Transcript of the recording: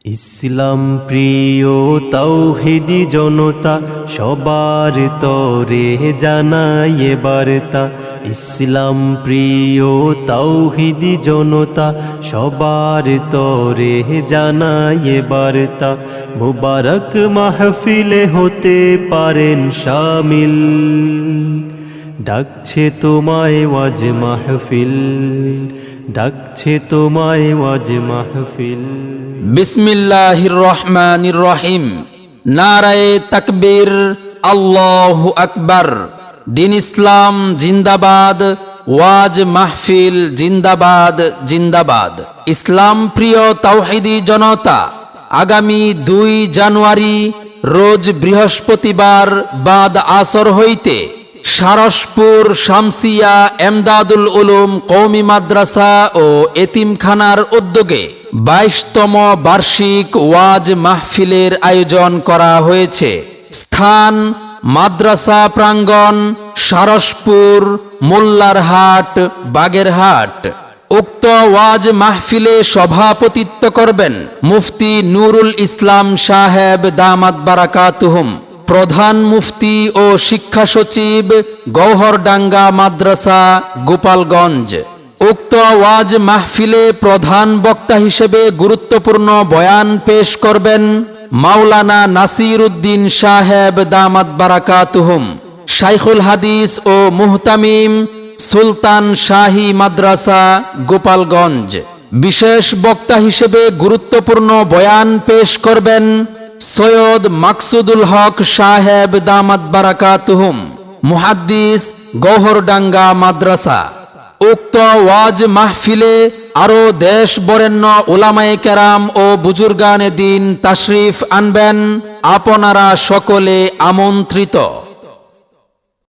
ইসলাম প্রিয় তাওহীদি জনতা সবার তরে জানায় বার্তা। ইসলাম প্রিয় তাওহীদি জনতা সবার তরে জানায় বার্তা। মুবারক মাহফিলে হতে পারেন শামিল, ডাকছে তোমায় ওয়াজ মাহফিল, ডাকছে তোমায় ওয়াজ মাহফিল। বিসমিল্লাহির রহমানির রহিম। নারায়ে তাকবীর, আল্লাহু আকবার। দিন ইসলাম জিন্দাবাদ, ওয়াজ মাহফিল জিন্দাবাদ জিন্দাবাদ। ইসলাম প্রিয় তাওহীদি জনতা, আগামী 2 জানুয়ারি রোজ বৃহস্পতিবার বাদ আসর হইতে সারসপুর শামসিয়া এমদাদুল উলুম কওমি মাদ্রাসা ও এতিমখানার উদ্যোগে 22তম বার্ষিক ওয়াজ মাহফিলের আয়োজন করা হয়েছে। স্থান মাদ্রাসা প্রাঙ্গণ, সারসপুর, মোল্লারহাট, বাগেরহাট। উক্ত ওয়াজ মাহফিলে সভাপতিত্ব করবেন মুফতি নুরুল ইসলাম সাহেব দামাত বারাকাতুহুম, প্রধান মুফতি ও শিক্ষা সচিব, গৌহরডাঙ্গা মাদ্রাসা, গোপালগঞ্জ। উক্ত ওয়াজ মাহফিলে প্রধান বক্তা হিসেবে গুরুত্বপূর্ণ বয়ান পেশ করবেন মাওলানা নাসির উদ্দিন সাহেব দামাত বারাকাতুহুম, শাইখুল হাদিস ও মুহতামিম, সুলতান শাহী মাদ্রাসা, গোপালগঞ্জ। বিশেষ বক্তা হিসেবে গুরুত্বপূর্ণ বয়ান পেশ করবেন সৈয়দ মাকসুদুল হক সাহেব দামাত বারাকাতুহুম, মুহাদ্দিস, গৌহরডাঙ্গা মাদ্রাসা। উক্ত ওয়াজ মাহফিলে আরো দেশ বরেণ্য উলামায়ে কেরাম ও বুজুর্গানে দিন তাশরিফ আনবেন। আপনারা সকলে আমন্ত্রিত।